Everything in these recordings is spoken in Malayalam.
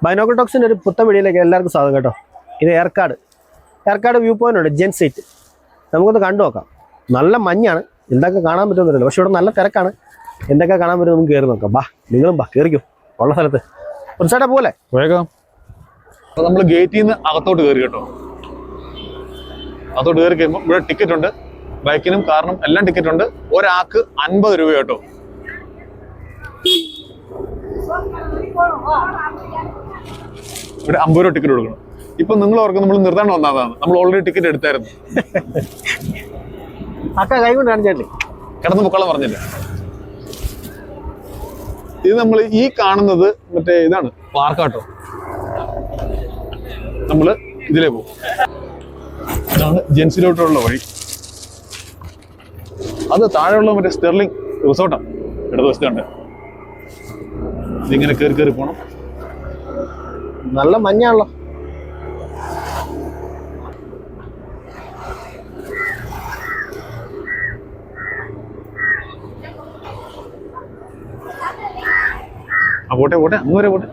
ബൈനോക്കുലർ ടോക്സിൻ്റെ ഒരു പുത്തൻ വീഡിയോയിലേക്ക് എല്ലാവർക്കും സ്വാഗതം കേട്ടോ. ഇത് ഏർക്കാട് വ്യൂ പോയിന്റ് ഉണ്ട്, ജെൻ സീറ്റ്. നമുക്കൊന്ന് കണ്ടു നോക്കാം. നല്ല മഞ്ഞാണ്, എന്തൊക്കെ കാണാൻ പറ്റുമെന്നില്ല, പക്ഷെ ഇവിടെ നല്ല തിരക്കാണ്. എന്തൊക്കെ കാണാൻ പറ്റും നമുക്ക് കയറി നോക്കാം. നിങ്ങളും കയറിക്കോ ഉള്ള സ്ഥലത്ത്. കുറച്ചായിട്ട് പോലെ വേഗം നമ്മൾ ഗേറ്റിൽ നിന്ന് അകത്തോട്ട് കയറി കേട്ടോ. അകത്തോട്ട് കയറി കഴിയുമ്പോൾ ഇവിടെ ടിക്കറ്റ് ഉണ്ട്, ബൈക്കിനും കാറിനും എല്ലാം ടിക്കറ്റ് ഉണ്ട്. ഒരാൾക്ക് 50 രൂപ കേട്ടോ. ഇവിടെ 50 രൂപ ടിക്കറ്റ് കൊടുക്കണം. ഇപ്പൊ നിങ്ങൾ ഓർക്കും നമ്മൾ നിർത്താണ്ട് വന്നതാണ്, നമ്മൾ ഓൾറെഡി ടിക്കറ്റ് എടുത്തായിരുന്നു. കൈ കൊണ്ട് കാണിച്ചേ കിടന്ന് പൊക്കളം പറഞ്ഞില്ല. ഇത് നമ്മൾ ഈ കാണുന്നത് മറ്റേ ഇതാണ് പാർക്കാട്ടോ. നമ്മള് ഇതിലേ പോകും. ഇതാണ് ജെൻസിലോട്ടുള്ള വഴി. അത് താഴെയുള്ള മറ്റേ സ്റ്റെർലിംഗ് റിസോർട്ടാണ് ഇടതുവശത്തുണ്ട്. ഇതിങ്ങനെ കയറി കയറി പോണം. നല്ല മഞ്ഞാണല്ലോ. പോട്ടെ പോട്ടെ, അങ്ങ് വരെ പോട്ടെ.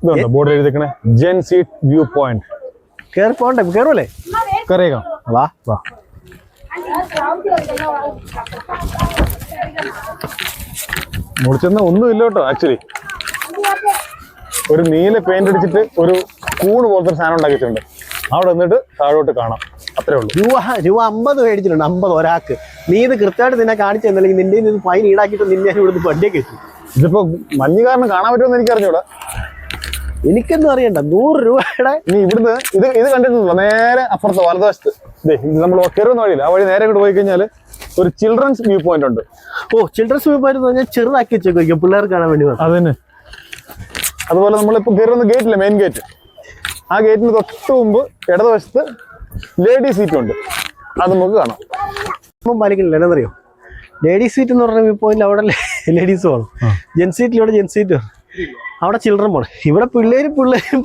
ഇതുണ്ടോ ബോർഡ് എഴുതിക്കണേ, ജെൻ സീറ്റ് വ്യൂ പോയിന്റ്. കയറി പോകണ്ടേ? കയറുമല്ലേ? കയറിയേക്കാം, വാ വാ. മുറിച്ചെന്ന ഒന്നുമില്ല കേട്ടോ. ആക്ച്വലി ഒരു നീല പെയിന്റ് അടിച്ചിട്ട് ഒരു കൂണ് പോലത്തെ ഒരു സാധനം ഉണ്ടാക്കിയിട്ടുണ്ട്. അവിടെ നിന്നിട്ട് താഴോട്ട് കാണാം, അത്രേ ഉള്ളൂ. രൂപ 50 മേടിച്ചിട്ടുണ്ട്, 50 ഒരാൾക്ക്. നീ ഇത് കൃത്യമായിട്ട് നിന്നെ കാണിച്ചു തന്നില്ലെങ്കിൽ നിന്റെ ഇത് ഫൈൻ ഈടാക്കിയിട്ട് നിന്നെ ഇവിടുന്ന് വണ്ടിയൊക്കെ എത്തി. ഇതിപ്പോ മഞ്ഞ് കാരണം കാണാൻ പറ്റുമെന്ന് എനിക്ക് അറിഞ്ഞൂടാ. എനിക്കൊന്നും അറിയണ്ട. 100 രൂപയുടെ ഇനി ഇവിടുന്ന് ഇത് കണ്ടിട്ടുണ്ടല്ലോ, നേരെ അപ്പുറത്ത് വലതുവശത്ത് നമ്മൾ കയറുന്ന വഴിയില്ല, ആ വഴി നേരെ ഇങ്ങോട്ട് പോയി കഴിഞ്ഞാൽ ഒരു ചിൽഡ്രൻസ് വ്യൂ പോയിന്റ് ഉണ്ട്. ചിൽഡ്രൻസ് വ്യൂ പോയിന്റ് എന്ന് പറഞ്ഞാൽ ചെറുതാക്കി വെച്ചേക്കും പിള്ളേർക്ക് കാണാൻ വേണ്ടി. അതന്നെ. അതുപോലെ നമ്മളിപ്പോൾ കയറുന്ന ഗേറ്റില്ലേ, മെയിൻ ഗേറ്റ്, ആ ഗേറ്റിന് തൊട്ട് മുമ്പ് ഇടതുവശത്ത് ലേഡീസ് സീറ്റ് ഉണ്ട്. അത് നമുക്ക് കാണാം. പാലിക്കുന്നില്ല, എന്നറിയോ? ലേഡീസ് സീറ്റ് എന്ന് പറഞ്ഞ വ്യൂ പോയിന്റ് അവിടെ ലേഡീസ് പോകണം, ജെൻ സീറ്റിലൂടെ ജെൻ സീറ്റ്, അവിടെ ചിൽഡ്രൻ പോണം. ഇവിടെ പിള്ളേരും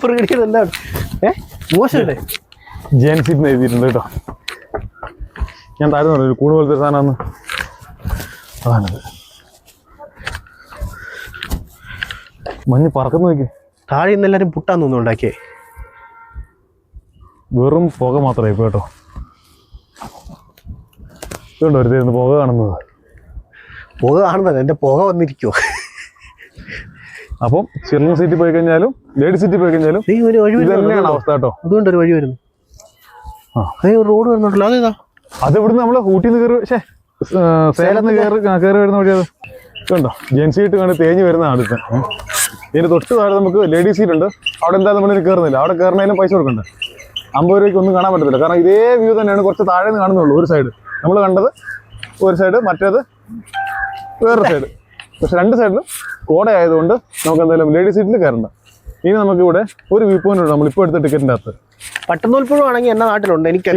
പ്രകടിക്കുന്നത് എന്താണ്? മോശമല്ലേ? ജെൻ സീറ്റ് എഴുതിയിട്ടുണ്ട് കേട്ടോ. ഞാൻ താഴെ ഒരു കൂട് പോലത്തെ സാധനമാണ്. അതാണത്. മഞ്ഞ് പറക്കുന്നു നോക്കി. താഴെ ഇന്ന് എല്ലാവരും പുട്ടാന്ന് തോന്നുന്നു ഉണ്ടാക്കിയേ. വെറും പുക മാത്രമേ ഇപ്പൊ കേട്ടോ. ഇതുണ്ടോ ഒരു തരുന്ന പുക കാണുന്നത്? പുക കാണുന്നത് എൻ്റെ പുക വന്നിരിക്കുവോ? അപ്പം ചിൽഡ്രൻ സീറ്റിൽ പോയി കഴിഞ്ഞാലും ലേഡീസ് സീറ്റിൽ പോയി കഴിഞ്ഞാലും തന്നെയാണ് അവസ്ഥ കേട്ടോ. അതുകൊണ്ട് ഒരു വഴി വരുന്നു. റോഡ് വരുന്നുണ്ടല്ലോ, അതേതാ? അത് ഇവിടുന്ന് നമ്മള് ഊട്ടിന്ന് കയറി സേലത്ത് കയറി വരുന്ന വഴി. അത് കണ്ടോ, ജെൻ സീറ്റ് കണ്ട് തേഞ്ഞ് വരുന്നതാണ് ഇപ്പം. ഇതിന് തൊട്ട് താഴെ നമുക്ക് ലേഡീസ് സീറ്റ് ഉണ്ട്. അവിടെ എന്തായാലും നമ്മളിന് കയറുന്നില്ല. അവിടെ കയറുന്നതിലും പൈസ കൊടുക്കണ്ടേ. 50 രൂപയ്ക്ക് ഒന്നും കാണാൻ പറ്റത്തില്ല. കാരണം ഇതേ വ്യൂ തന്നെയാണ്, കുറച്ച് താഴെ നിന്ന് കാണുന്നുള്ളൂ. ഒരു സൈഡ് നമ്മൾ കണ്ടത് ഒരു സൈഡ്, മറ്റേത് വേറൊരു സൈഡ്. പക്ഷെ രണ്ട് സൈഡിലും കോട ആയതുകൊണ്ട് നമുക്ക് എന്തായാലും ലേഡീസ് സീറ്റിൽ കയറണ്ട. ഇനി നമുക്ക് ഇവിടെ ഒരു വ്യൂ പോയിന്റ് ഉണ്ട് നമ്മളിപ്പോൾ എടുത്ത ടിക്കറ്റിൻ്റെ അകത്ത്. പട്ടന്നൂൽപ്പുഴ ആണെങ്കിൽ എന്നെ നാട്ടിലുണ്ട്. എനിക്ക്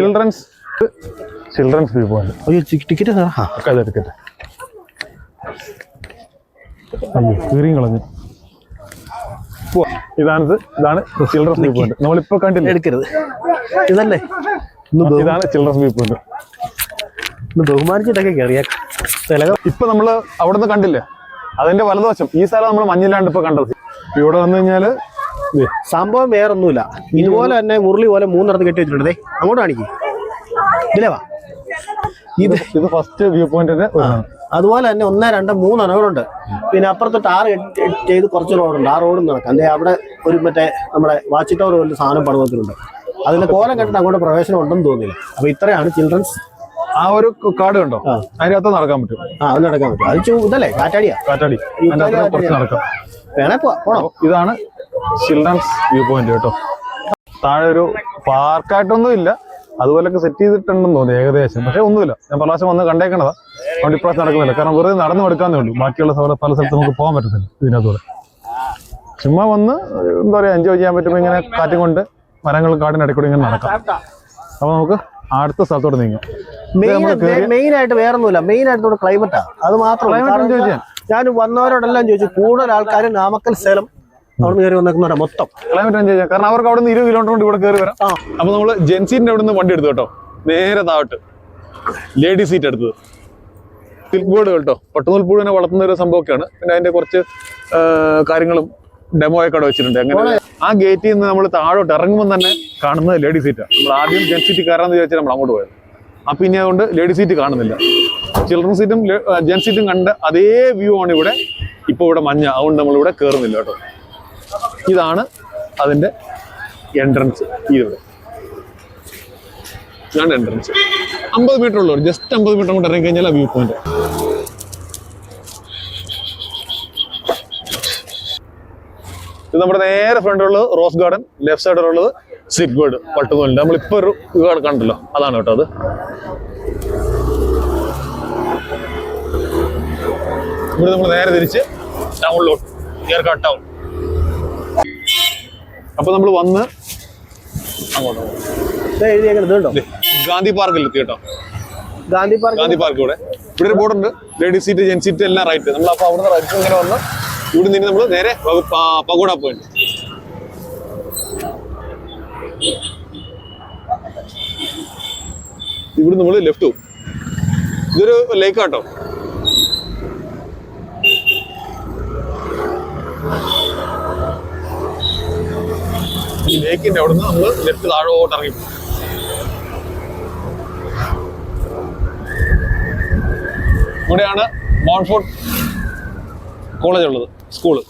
children's view point. Ticket ticket അയ്യോ കീറിയും കളഞ്ഞു. ഇതാണ് ചിൽഡ്രൻസ് വ്യൂ പോയിന്റ്. നമ്മളിപ്പോ കണ്ടില്ല, എടുക്കരുത്. ഇതല്ലേ ഇതാണ് ചിൽഡ്രൻസ് വ്യൂ പോയിന്റ്. ബഹുമാനിച്ചിട്ടൊക്കെ കയറിയേക്കാം. ഇപ്പൊ നമ്മള് അവിടെ നിന്ന് കണ്ടില്ലേ, അതിന്റെ വലതുവശം ഈ സ്ഥലം നമ്മൾ മഞ്ഞില്ലാണ്ട് ഇപ്പൊ കണ്ടത്. ഇവിടെ വന്നു കഴിഞ്ഞാല് സംഭവം വേറൊന്നുമില്ല. ഇതുപോലെ തന്നെ മുരളി പോലെ 3 കെട്ടി വെച്ചിട്ടുണ്ട്. അങ്ങോട്ട് കാണിക്കും. ഇതിലേ വാ. ഇത് ഫസ്റ്റ് വ്യൂ പോയിന്റിന്റെ. അതുപോലെ തന്നെ 1, 2, 3 അണകളുണ്ട്. പിന്നെ അപ്പുറത്തോട്ട് 6 ചെയ്ത് കുറച്ച് റോഡുണ്ട്. ആ റോഡ് നടക്കാം. അവിടെ ഒരു മറ്റേ നമ്മുടെ വാച്ച് ടവർ പോലെ സാധനം പണിതിട്ടുണ്ട്. അതിന്റെ കോലം കണ്ടിട്ട് അങ്ങോട്ട് പ്രവേശനം ഉണ്ടെന്ന് തോന്നില്ല. അപ്പൊ ഇത്രയാണ് ചിൽഡ്രൻസ്. ആ ഒരു കാർഡ് കണ്ടോ, അതിനകത്ത് നടക്കാൻ പറ്റും. അത് നടക്കാൻ പറ്റും. അത് ഇതല്ലേ കാറ്റാടി കുറച്ച് നടക്കാം. വേണേ പോണോ. ഇതാണ് ചിൽഡ്രൻസ് വ്യൂ പോയിന്റ് കേട്ടോ. താഴെ ഒരു പാർക്കായിട്ടൊന്നും ഇല്ല, അതുപോലൊക്കെ സെറ്റ് ചെയ്തിട്ടുണ്ടെന്ന് തോന്നി ഏകദേശം. പക്ഷെ ഒന്നുമില്ല, ഞാൻ പല പ്രാവശ്യം വന്ന് കണ്ടേക്കണതാ. അതുകൊണ്ട് ഇപ്രാവശ്യം നടക്കുന്നില്ല. കാരണം വെറുതെ നടന്നു എടുക്കാന്നേ ഉള്ളൂ. ബാക്കിയുള്ള പല സ്ഥലത്ത് നമുക്ക് പോകാൻ പറ്റത്തില്ല. ഇതിനകത്തൂടെ ചുമ്മാ വന്ന് എന്താ പറയുക, എൻജോയ് ചെയ്യാൻ പറ്റുമ്പോൾ ഇങ്ങനെ കാറ്റും കൊണ്ട് മരങ്ങളും കാടിനിടയ്ക്കൂടെ ഇങ്ങനെ നടക്കാം. അപ്പൊ നമുക്ക് അടുത്ത സ്ഥലത്തോട്ട് നീങ്ങാം. മെയിൻ ആയിട്ട് വേറൊന്നുമില്ല. മെയിൻ ആയിട്ട് ക്ലൈമറ്റാ. അത് മാത്രം ഞാൻ വന്നവരോടെല്ലാം ചോദിച്ചു. കൂടുതൽ ആൾക്കാർ നാമക്കൽ, സേലം അവിടെ കയറി വന്നേക്കുന്നവരാ മൊത്തം. ക്ലൈമറ്റ് എൻജോയ് ചെയ്യാം. കാരണം അവർക്ക് അവിടെ നിന്ന് 20 കിലോമീറ്റർ കൊണ്ട് ഇവിടെ കയറി വരാം. അപ്പൊ നമ്മള് ജെൻ സീറ്റിന്റെ അവിടെ നിന്ന് വണ്ടി എടുത്തു കേട്ടോ. നേരെ താവട്ട് ലേഡീസ് സീറ്റ് എടുത്തത്. സിൽക്ക് ബേർഡ് കേട്ടോ, പട്ടുനൂൽപ്പുഴുവിനെ വളർത്തുന്ന ഒരു സംഭവമൊക്കെയാണ്. പിന്നെ അതിന്റെ കുറച്ച് കാര്യങ്ങളും ഡെമോ ഒക്കെ അവിടെ വെച്ചിട്ടുണ്ട്. അങ്ങനെ ആ ഗേറ്റിൽ നിന്ന് നമ്മൾ താഴോട്ട് ഇറങ്ങുമ്പോൾ തന്നെ കാണുന്നത് ലേഡി സീറ്റാണ്. നമ്മൾ ആദ്യം ജെൻ സീറ്റ് കയറാമെന്ന് വിചാരിച്ചാൽ നമ്മൾ അങ്ങോട്ട് പോയത്. അപ്പം ഇനി അതുകൊണ്ട് ലേഡി സീറ്റ് കാണുന്നില്ല. ചിൽഡ്രൻ സീറ്റും ജെൻ സീറ്റും കണ്ട് അതേ വ്യൂ ആണ് ഇവിടെ. ഇപ്പോൾ ഇവിടെ മഞ്ഞ, അതുകൊണ്ട് നമ്മളിവിടെ കയറുന്നില്ല കേട്ടോ. ഇതാണ് അതിൻ്റെ എൻട്രൻസ്. ഇവിടെ ഇതാണ് എൻട്രൻസ്. 50 മീറ്റർ ഉള്ളൂ, ജസ്റ്റ് 50 മീറ്റർ കൊണ്ട് ഇറങ്ങി കഴിഞ്ഞാൽ ആ വ്യൂ പോയിന്റ്. ഇത് നമ്മുടെ നേരെ ഫ്രണ്ടിലുള്ളത് റോസ് ഗാർഡൻ, ലെഫ്റ്റ് സൈഡിലുള്ളത് സിൽക്ക് ബേർഡ് പട്ടുനൂലിന്റെ. നമ്മളിപ്പോ ഒരു കണ്ടല്ലോ, അതാണ് കേട്ടോ അത്. ഇവിടെ നമ്മൾ നേരെ തിരിച്ച് ടൗണിലോട്ട്, ഏർക്കാട് ടൗൺ. അപ്പൊ നമ്മൾ വന്ന് അങ്ങോട്ട് ഗാന്ധി പാർക്കിൽ എത്തി കേട്ടോ. ഗാന്ധി പാർക്ക് ഇവിടെ ഒരു ബോർഡുണ്ട്, ലേഡീസ് സീറ്റ് ജെൻ സീറ്റ് എല്ലാം റൈറ്റ്. നമ്മൾ അപ്പൊ അവിടുന്ന് റൈറ്റ് ഇങ്ങനെ വന്ന് ഇവിടെ നിന്ന് നമ്മൾ നേരെ പഗോഡ പോയിന്റ്. ഇവിടെ നമ്മൾ ലെഫ്റ്റ് പോകും. ഇതൊരു ലേക്ക് ആട്ടോ. ഈ ലേക്കിന്റെ അവിടെ നിന്ന് നമ്മൾ ലെഫ്റ്റ് താഴോട്ട് ഇറങ്ങി. ഇവിടെയാണ് മോൺഫോർട്ട് കോളേജ് ഉള്ളത്, സ്കൂള്.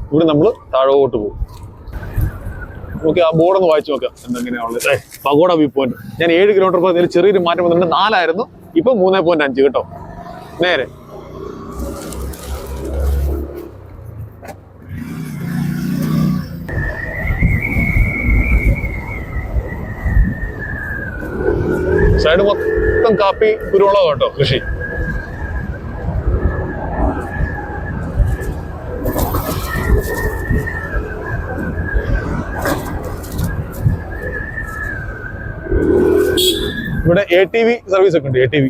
ഇവിടെ നമ്മൾ താഴോട്ട് പോകും. നമുക്ക് ആ ബോർഡൊന്ന് വായിച്ചു നോക്കാം എന്തെങ്ങനെയാണുള്ളത്. Pagoda view point. ഞാൻ 7 കിലോമീറ്റർ പോയതിൽ ചെറിയൊരു മാറ്റം വന്നിട്ടുണ്ട്. 4 ആയിരുന്നു, ഇപ്പൊ 3.5 കേട്ടോ. നേരെ സൈഡ് മൊത്തം കാപ്പി കുരുമുളക് കേട്ടോ കൃഷി. ഇവിടെ ATV സർവീസ് ഒക്കെ ഉണ്ട്. ATV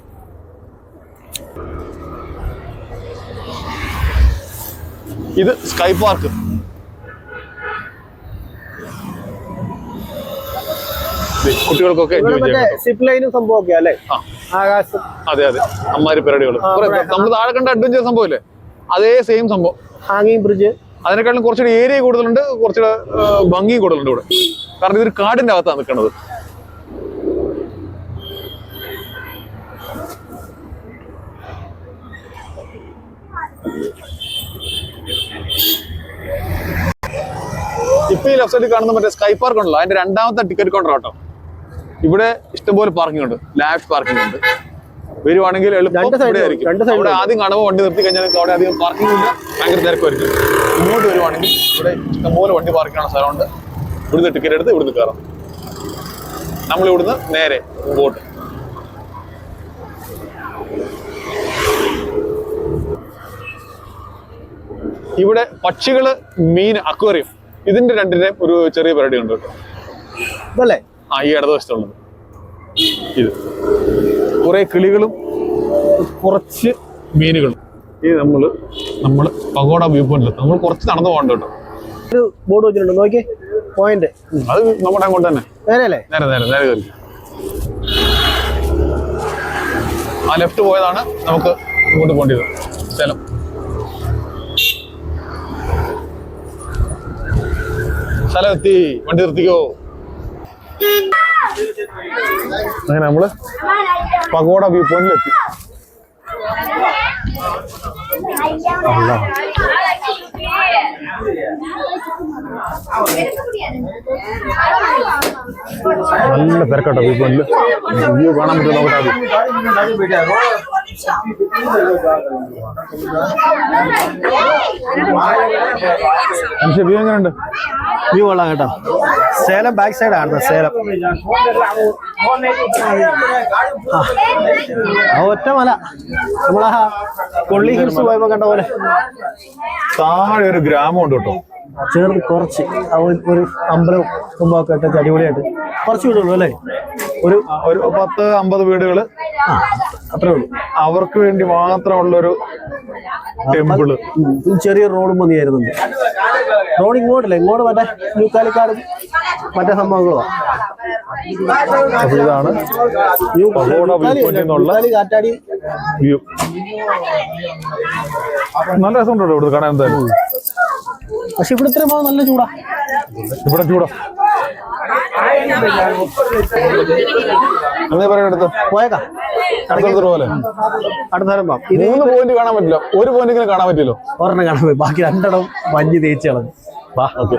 ഇത് സ്കൈ പാർക്ക്. കുട്ടികൾക്കൊക്കെ അതെ അതെ, അമ്മാരി പരിപാടികൾ. നമ്മൾ താഴെ കണ്ട അഡ്വഞ്ചർ സംഭവമില്ലേ, അതേ സെയിം സംഭവം. ഹാങ്ങിങ് ബ്രിഡ്ജ്. അതിനെക്കാളും കുറച്ചുകൂടി ഏരിയ കൂടുതലുണ്ട്, കുറച്ചുകൂടെ ഭംഗി കൂടുതലുണ്ട് ഇവിടെ. കാരണം ഇതൊരു കാടിന്റെ അകത്താണ് നിൽക്കുന്നത്. ഇപ്പൊ ഈ ലെഫ്റ്റ് സൈഡിൽ കാണുന്ന മറ്റേ സ്കൈ പാർക്ക് ഉണ്ടല്ലോ, അതിന്റെ 2ാമത്തെ ടിക്കറ്റ് കൗണ്ടർ കേട്ടോ. ഇവിടെ ഇഷ്ടംപോലെ പാർക്കിംഗ് ഉണ്ട്, ലാബ് പാർക്കിംഗ് ഉണ്ട്. വരുവാണെങ്കിൽ എളുപ്പം ഇവിടെ ആയിരിക്കും. അവിടെ ആദ്യം കാണുമ്പോൾ വണ്ടി നിർത്തി കഴിഞ്ഞാൽ അവിടെ അധികം പാർക്കിംഗ് ഇല്ല, ഭയങ്കര തിരക്കുമായിരിക്കും. ഇങ്ങോട്ട് വരുവാണെങ്കിൽ ഇവിടെ ഇഷ്ടംപോലെ വണ്ടി പാർക്ക് ചെയ്യുന്ന സ്ഥലമുണ്ട്. ഇവിടുന്ന് ടിക്കറ്റ് എടുത്ത് ഇവിടുന്ന് കയറാം. നമ്മൾ ഇവിടുന്ന് നേരെ ബോട്ട്. ഇവിടെ പക്ഷികള്, മീൻ, അക്വേറിയം, ഇതിന്റെ രണ്ടിന്റെയും ഒരു ചെറിയ പരിപാടി ഉണ്ട് കേട്ടോ. ഇതല്ലേ ഈ ഇടതുവശത്തുള്ളത്. ഇത് കുറെ കിളികളും കുറച്ച് മീനുകളും. ഇത് നമ്മള് പഗോഡ വ്യൂ പോയിന്റ്. നമ്മൾ കുറച്ച് നടന്നു പോകണ്ട കേട്ടോ. ഒരു ബോർഡ് വെച്ചിട്ടുണ്ട്, നോക്കി പോയിന്റ്. അത് നമ്മുടെ അങ്ങോട്ട് തന്നെ നേരെ നേരെ കയറി. ആ ലെഫ്റ്റ് പോയതാണ് നമുക്ക് ഇങ്ങോട്ട് പോകേണ്ടത് സ്ഥലം. സ്ഥലം എത്തി, വണ്ടി നിർത്തിക്കോ. അങ്ങനെ നമ്മള് പഗോഡ വ്യൂ പോയിന്റിൽ എത്തി. നല്ല തിരക്കാട്ടോ വ്യൂ പോയിന്റിൽ. വ്യൂ കാണാൻ പറ്റും, നോക്കട്ടെ. വ്യൂ എങ്ങനെയുണ്ട്? വ്യൂ കൊള്ളാം കേട്ടോ. സേലം ബാക്ക് സൈഡ് ആണ്. സേലം ഒറ്റ മല. നമ്മളാ കൊള്ളി ഹിൽസ് പോയപ്പോ കണ്ട പോലെ താഴെ ഒരു ഗ്രാമം ഉണ്ട് കേട്ടോ. ചേർന്ന് കുറച്ച് ഒരു അമ്പലവും സംഭവമൊക്കെ ഇട്ടൊക്കെ അടിപൊളിയായിട്ട് കുറച്ച് വീടുള്ളൂ അല്ലേ. ഒരു 10-50 വീടുകള് അത്രേ ഉള്ളൂ. അവർക്ക് വേണ്ടി മാത്രമുള്ളൊരു ടെമ്പിള്. ചെറിയ റോഡും മതിയായിരുന്നുണ്ട്. റോഡ് ഇങ്ങോട്ടല്ലേ, ഇങ്ങോട്ട് മറ്റേ ന്യൂക്കാലിക്കാട് മറ്റേ സംഭവങ്ങളുമാണ്. അപ്പൊ ഇതാണ് പഗോഡ വ്യൂ പോയിന്റിൽ നിന്നുള്ള കാറ്റാടി വ്യൂ. നല്ല രസമുണ്ടോ ഇവിടെ കാണാൻ എന്തായാലും. പക്ഷെ ഇവിടെ ഇത്രയും പോകുമ്പോൾ നല്ല ചൂടാ. ഇവിടെ ചൂടാ എന്നേ പറയാൻ അടുത്ത് പോയേക്കാം. പോലെ അടുത്ത നേരം പോവാം. 3 പോയിന്റ് കാണാൻ പറ്റില്ല, 1 പോയിന്റ് ഇങ്ങനെ കാണാൻ പറ്റില്ലോ. ഒരെണ്ണം കാണാൻ പോയി, ബാക്കി 2 മഞ്ഞ് തേച്ച് കളഞ്ഞു. ഓക്കെ.